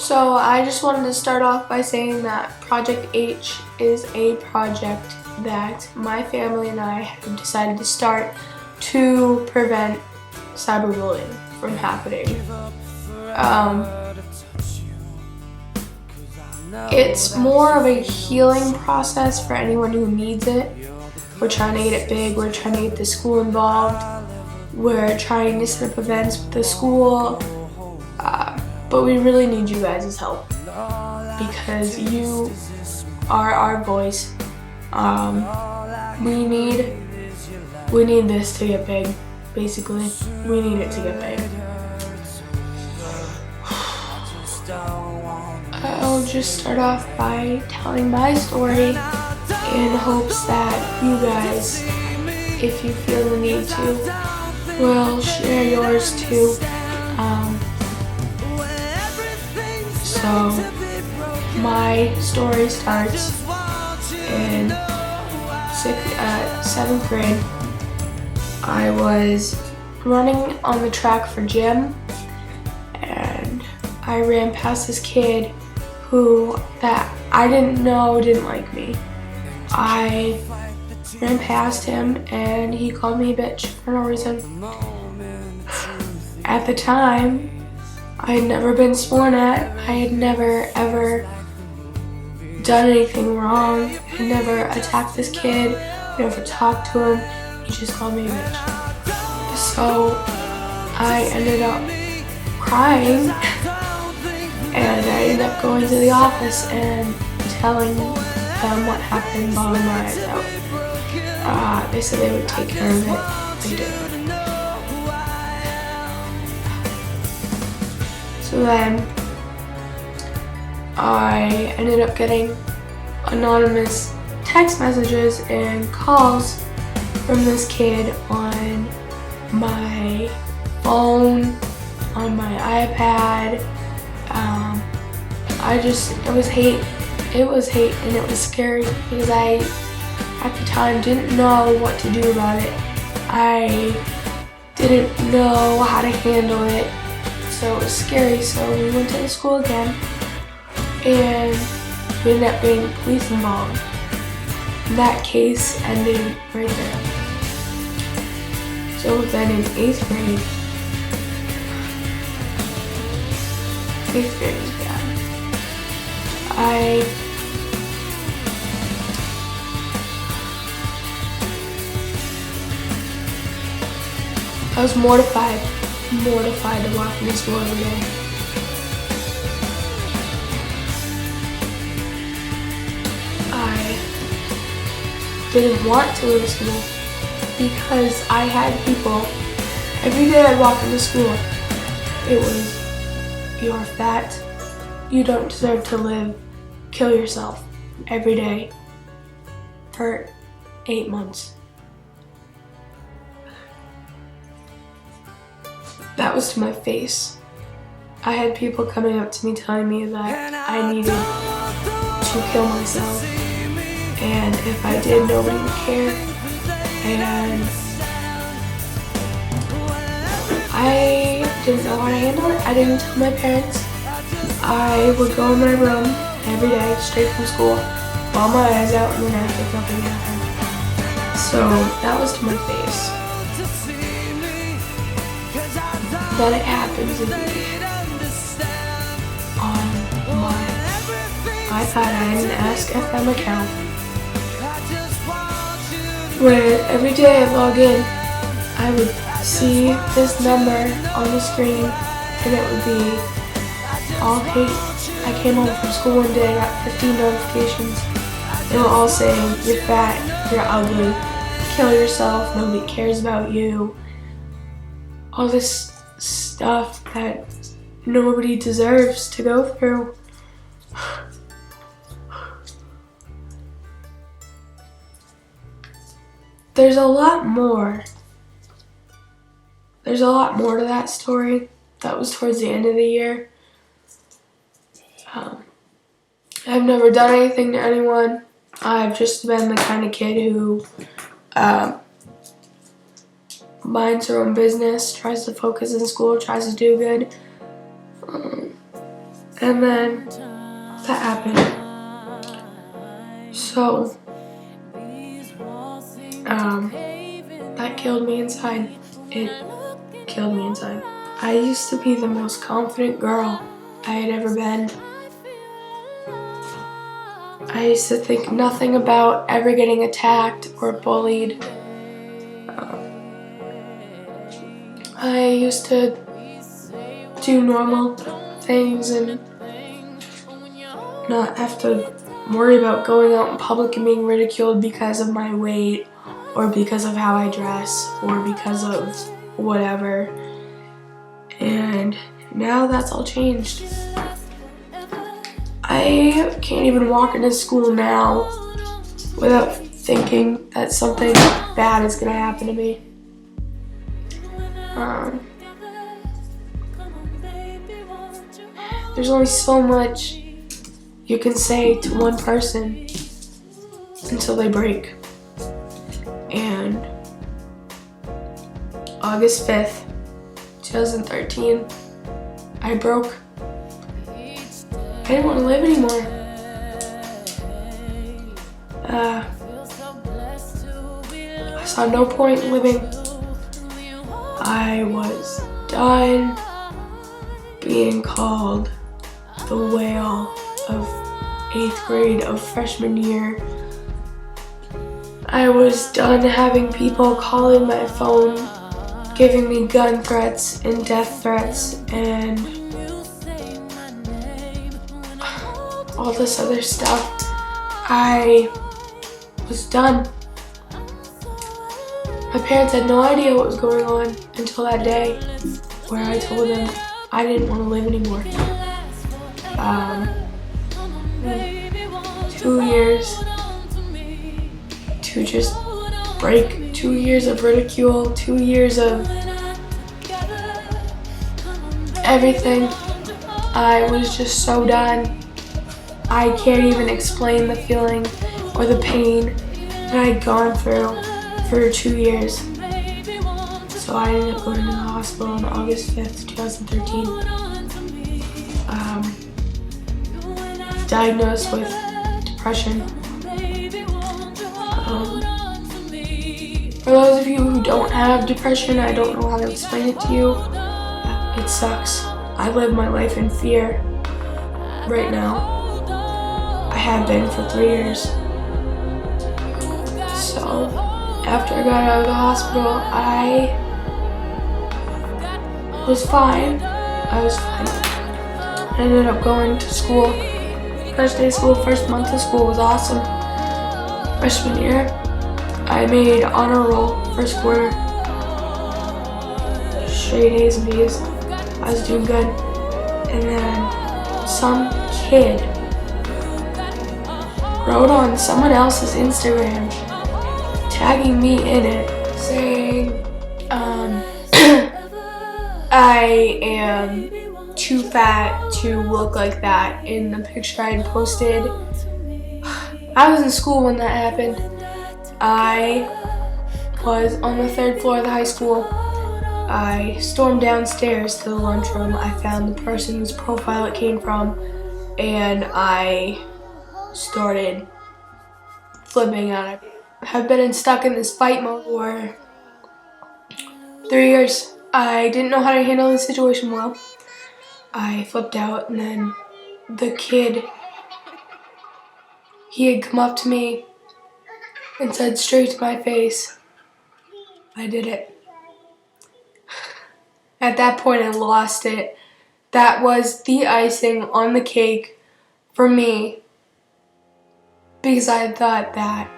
So I just wanted to start off by saying that Project H is a project that my family and I have decided to start to prevent cyberbullying from happening. It's more of a healing process for anyone who needs it. We're trying to get it big, we're trying to get the school involved, we're trying to set up events with the school, but we really need you guys' help because you are our voice. We need this to get big, basically. We need it to get big. I'll just start off by telling my story in hopes that you guys, if you feel the need to, will share yours too. So my story starts in 7th grade. I was running on the track for gym, and I ran past this kid that I didn't know didn't like me. I ran past him and he called me a bitch for no reason. At the time, I had never been sworn at. I had never ever done anything wrong. I never attacked this kid. I never talked to him. He just called me a bitch. So I ended up crying, and I ended up going to the office and telling them what happened, bawling my eyes out. They said they would take care of it. They did. So then I ended up getting anonymous text messages and calls from this kid on my phone, on my iPad. It was hate. It was hate, and it was scary because I, at the time, didn't know what to do about it. I didn't know how to handle it, so it was scary. So we went to the school again, and we ended up getting police involved. That case ended right there. So then in 8th grade was bad. I was mortified to walk into school every day. I didn't want to go to school because I had people, every day I'd walk into school, it was, you're fat, you don't deserve to live, kill yourself, every day, for 8 months. That was to my face. I had people coming up to me telling me that I needed to kill myself, and if I did, nobody would care. And I didn't know how to handle it. I didn't tell my parents. I would go in my room every day, straight from school, bawl my eyes out, and then act like nothing happened. So that was to my face. Then it happens to me on my iPad. I had an Ask FM account where every day I log in, I would see this number on the screen, and it would be all hate. I came home from school one day, I got 15 notifications. They were all saying, you're fat, you're ugly, kill yourself, nobody cares about you. All this stuff that nobody deserves to go through. There's a lot more. There's a lot more to that story. That was towards the end of the year. I've never done anything to anyone. I've just been the kind of kid who minds her own business, tries to focus in school, tries to do good. And then that happened. So, that killed me inside. It killed me inside. I used to be the most confident girl I had ever been. I used to think nothing about ever getting attacked or bullied. I used to do normal things and not have to worry about going out in public and being ridiculed because of my weight or because of how I dress or because of whatever. And now that's all changed. I can't even walk into school now without thinking that something bad is gonna happen to me. There's only so much you can say to one person until they break. And August 5th, 2013, I broke. I didn't want to live anymore. I saw no point in living. I was done being called the whale of 8th grade of freshman year. I was done having people calling my phone, giving me gun threats and death threats and all this other stuff. I was done. My parents had no idea what was going on until that day where I told them I didn't want to live anymore. 2 years to just break, 2 years of ridicule, 2 years of everything. I was just so done. I can't even explain the feeling or the pain that I'd gone through for 2 years. So I ended up going to the hospital on August 5th, 2013. Diagnosed with depression. For those of you who don't have depression, I don't know how to explain it to you. It sucks. I live my life in fear right now. I have been for 3 years. So after I got out of the hospital, I was fine. I ended up going to school. First day of school, first month of school was awesome. Freshman year, I made honor roll first quarter. Straight A's and B's. I was doing good. And then some kid wrote on someone else's Instagram, tagging me in it, saying, I am too fat to look like that in the picture I had posted. I was in school when that happened. I was on the 3rd floor of the high school. I stormed downstairs to the lunchroom. I found the person whose profile it came from, and I started flipping out. I've been stuck in this fight mode for 3 years. I didn't know how to handle the situation well. I flipped out, and then the kid, he had come up to me and said straight to my face, I did it. At that point, I lost it. That was the icing on the cake for me, because I thought that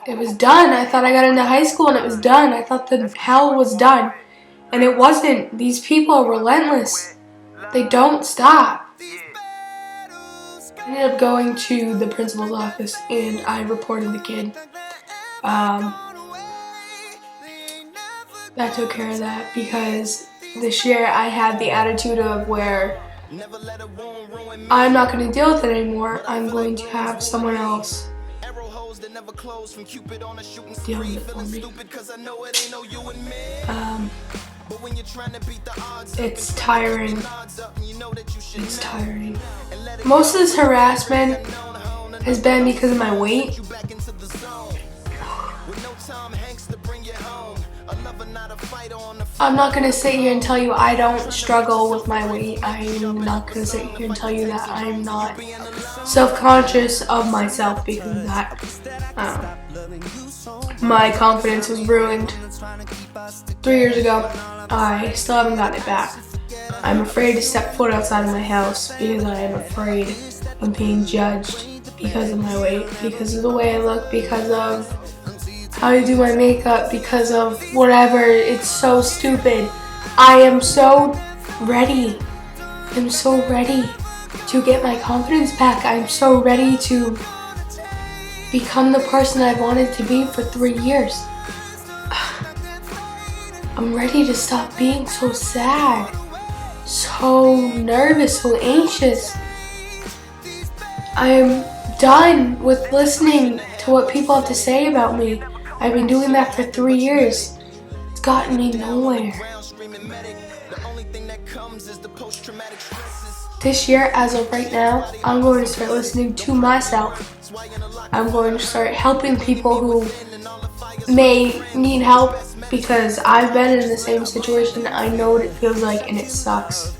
it was done. I thought I got into high school and it was done. I thought the hell was done. And it wasn't. These people are relentless. They don't stop. I ended up going to the principal's office and I reported the kid. That took care of that, because this year I had the attitude of where I'm not going to deal with it anymore. I'm going to have someone else deal with it for me. It's tiring. It's tiring. most of this harassment has been because of my weight. I'm not going to sit here and tell you I don't struggle with my weight. I'm not going to sit here and tell you that I'm not self-conscious of myself because of that. My confidence was ruined 3 years ago. I still haven't gotten it back. I'm afraid to step foot outside of my house because I am afraid of being judged because of my weight, because of the way I look, because of how I do my makeup, because of whatever. It's so stupid. I am so ready. I'm so ready to get my confidence back. I'm so ready to become the person I wanted to be for 3 years. I'm ready to stop being so sad, so nervous, so anxious. I am done with listening to what people have to say about me. I've been doing that for 3 years. It's gotten me nowhere. This year, as of right now, I'm going to start listening to myself. I'm going to start helping people who may need help because I've been in the same situation. I know what it feels like and it sucks.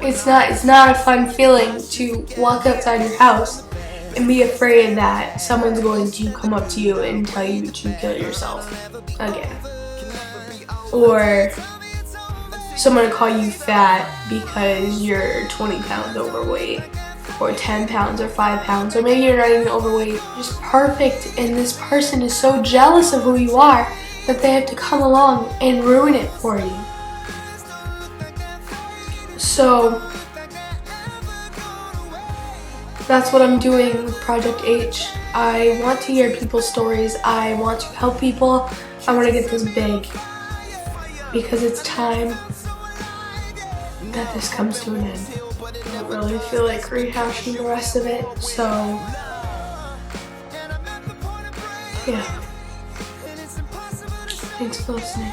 It's not a fun feeling to walk outside your house and be afraid that someone's going to come up to you and tell you to kill yourself again. Or someone to call you fat because you're 20 pounds overweight, or 10 pounds or 5 pounds, or maybe you're not even overweight, you're just perfect, and this person is so jealous of who you are that they have to come along and ruin it for you. So that's what I'm doing with Project H. I want to hear people's stories. I want to help people. I want to get this big because it's time that this comes to an end. I don't really feel like rehashing the rest of it, so yeah. Thanks for listening.